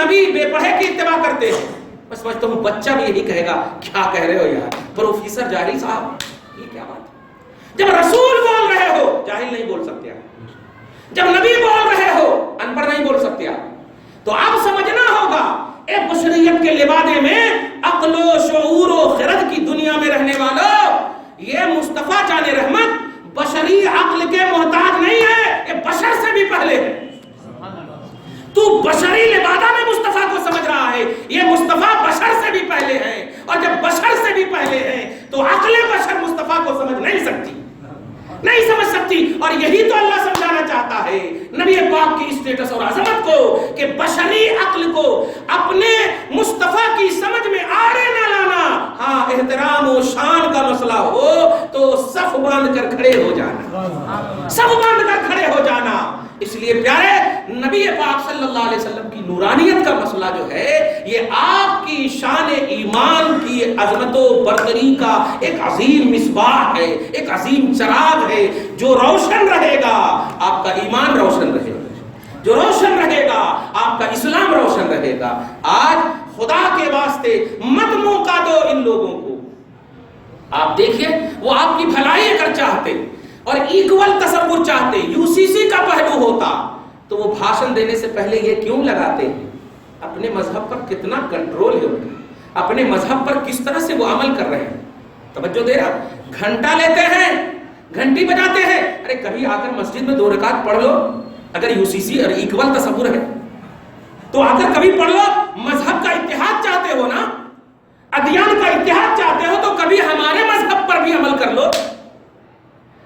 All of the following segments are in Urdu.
نبی بے پڑھے کی اتباع کرتے ہیں. میں سمجھتا ہوں بچہ بھی یہی کہے گا کیا کہہ رہے ہو یار پروفیسر جاہل صاحب, یہ کیا بات ہے؟ جب رسول بول رہے ہو جاہل نہیں بول سکتے آپ, جب نبی بول رہے ہو ان پڑھ نہیں بول سکتے آپ. تو آپ سمجھنا ہوگا اے بشریت کے لبادے میں عقل و شعور و خرد کی دنیا میں رہنے والوں, یہ مصطفیٰ جان رحمت بشری عقل کے محتاج نہیں ہے, یہ بشر سے بھی پہلے ہے. تو بشری لبادہ میں مصطفیٰ کو سمجھ رہا ہے, یہ مصطفیٰ بشر سے بھی پہلے ہیں, اور جب بشر سے بھی پہلے ہیں تو عقل بشر مصطفیٰ کو سمجھ نہیں سکتی, نہیں سمجھ سکتی. اور یہی تو اللہ سمجھانا چاہتا ہے نبی پاک کی اسٹیٹس اور عظمت کو کہ بشری عقل کو اپنے مصطفیٰ کی سمجھ میں آڑے نہ لانا. ہاں احترام و شان کا مسئلہ ہو تو صف باندھ کر کھڑے ہو جانا, صف باندھ کر کھڑے ہو جانا. اس لیے پیارے نبی پاک صلی اللہ علیہ وسلم کی نورانیت کا مسئلہ جو ہے یہ آپ کی شان ایمان کی عظمت و برتری کا ایک عظیم مصباح ہے, ایک عظیم چراغ ہے جو روشن رہے گا. آپ کا ایمان روشن رہے گا, جو روشن رہے گا آپ کا اسلام روشن رہے گا. آج خدا کے واسطے مت موقع دو ان لوگوں کو. آپ دیکھیے وہ آپ کی بھلائی اگر چاہتے اور ایکول تصور چاہتے, UCC کا پہلو ہوتا تو وہ بھاشن دینے سے پہلے یہ کیوں لگاتے ہیں اپنے مذہب پر کتنا کنٹرول ہے ان کا, اپنے مذہب پر کس طرح سے وہ عمل کر رہے ہیں. توجہ دے رہا, گھنٹہ لیتے ہیں, گھنٹی بجاتے ہیں. ارے کبھی آ کر مسجد میں 2 رکعت پڑھ لو, اگر UCC اور ایکول تصور ہے تو آ کر کبھی پڑھ لو. مذہب کا اتحاد چاہتے ہو نا, ادیان کا اتحاد چاہتے ہو تو کبھی ہمارے مذہب پر بھی عمل کر لو.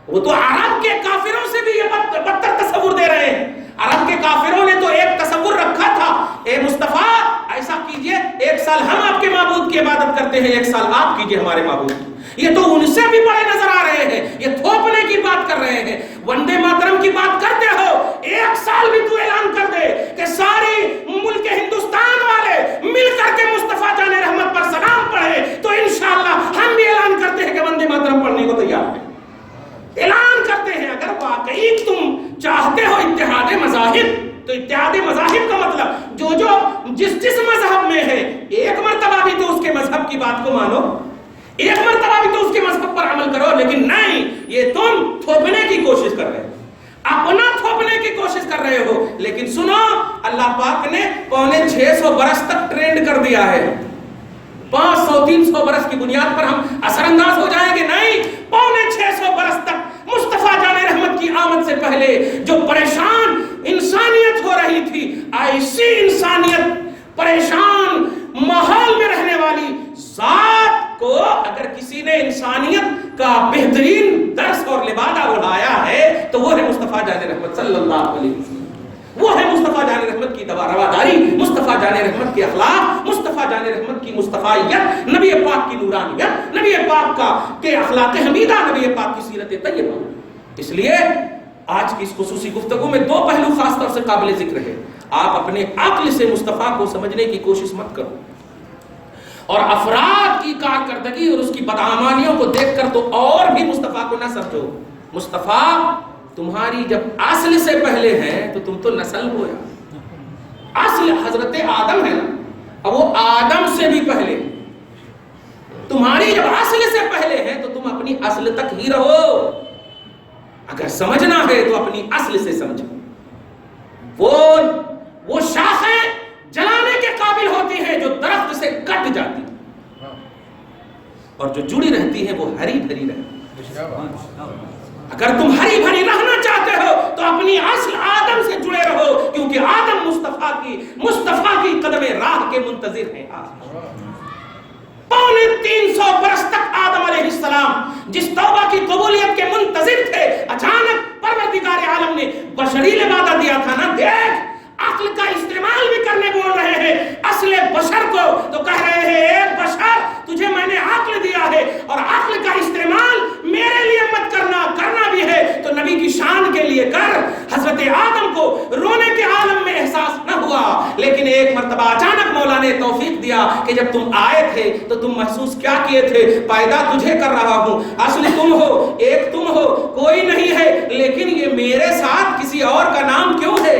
وہ تو عرب کے کافروں سے بھی یہ بدتر تصور دے رہے ہیں. عرب کے کافروں نے تو ایک تصور رکھا تھا, اے مصطفیٰ ایسا کیجئے 1 سال ہم آپ کے معبود کی عبادت کرتے ہیں, 1 سال آپ کیجئے ہمارے معبود کی. یہ تو ان سے بھی بڑے نظر آ رہے ہیں, یہ تھوپنے کی بات کر رہے ہیں. وندے ماترم کی بات کرتے ہو, 1 سال بھی تو اعلان کر دے کہ ساری ملک ہندوستان والے مل کر کے مصطفیٰ جان رحمت پر سلام پڑھے تو انشاءاللہ ہم بھی اعلان کرتے ہیں کہ وندے ماترم پڑھنے کو تیار ہیں, اعلان کرتے ہیں. اگر واقعی تم چاہتے ہو اتحاد مذاہب تو اتحاد مذاہب کا مطلب جو جس مذہب میں ہے ایک مرتبہ بھی تو اس کے مذہب کی بات کو مانو, ایک مرتبہ بھی تو اس کے مذہب پر عمل کرو. لیکن نہیں, یہ تم تھوپنے کی کوشش کر رہے ہو, اپنا تھوپنے کی کوشش کر رہے ہو. لیکن سنو, اللہ پاک نے 650 برس تک ٹرینڈ کر دیا ہے. 500-300 برس کی بنیاد پر ہم اثر انداز ہو جائیں گے, نہیں. 650 برس تک مصطفیٰ جان رحمت کی آمد سے پہلے جو پریشان انسانیت ہو رہی تھی, ایسی انسانیت پریشان ماحول میں رہنے والی ذات کو اگر کسی نے انسانیت کا بہترین درس اور لبادہ اڑایا ہے تو وہ ہے مصطفیٰ جان رحمت صلی اللہ علیہ وسلم. وہ ہے مصطفیٰ جان رحمت کی رواداری, مصطفیٰ جان رحمت کے اخلاق, مصطفیٰ جان رحمت کی مصطفیٰیت, نبی پاک کی نورانیت, نبی پاک کا کے اخلاق حمیدہ, نبی پاک کی سیرت طیبہ. اس لیے آج کی اس خصوصی گفتگو میں 2 پہلو خاص طور سے قابل ذکر ہے. آپ اپنے عقل سے مصطفیٰ کو سمجھنے کی کوشش مت کرو, اور افراد کی کارکردگی اور اس کی بدعمالیوں کو دیکھ کر تو اور بھی مصطفیٰ کو نہ سمجھو. مصطفیٰ تمہاری جب اصل سے پہلے ہیں تو تم تو نسل ہو, اصل حضرت آدم ہے نا, اب وہ آدم سے بھی پہلے. تمہاری جب اصل سے پہلے ہیں تو تم اپنی اصل تک ہی رہو. اگر سمجھنا ہے تو اپنی اصل سے سمجھو. وہ شاخیں جلانے کے قابل ہوتی ہیں جو درخت سے کٹ جاتی, اور جو جڑی رہتی ہے وہ ہری بھری رہتی. اگر تم ہری بھری رہنا چاہتے ہو تو اپنی اصل آدم سے جڑے رہو, کیونکہ آدم مصطفیٰ کی قدم راہ کے منتظر ہیں. 350 برس تک آدم علیہ السلام جس توبہ کی قبولیت کے منتظر تھے, اچانک پروردگار عالم نے بشری لبادہ دیا تھا نا. دیکھ, عقل کا استعمال بھی کرنے بول رہے ہیں اصل بشر کو, تو کہہ رہے ہیں اے بشر تجھے میں نے عقل دیا ہے, اور عقل کا استعمال میرے لیے مت کرنا بھی ہے تو نبی کی شان کے لیے کر. حضرت آدم کو رونے کے عالم میں احساس نہ ہوا, لیکن ایک مرتبہ اچانک مولا نے توفیق دیا کہ جب تم آئے تھے تو تم محسوس کیا کیے تھے, پیدا تجھے کر رہا ہوں, اصل تم ہو, ایک تم ہو, کوئی نہیں ہے, لیکن یہ میرے ساتھ کسی اور کا نام کیوں ہے.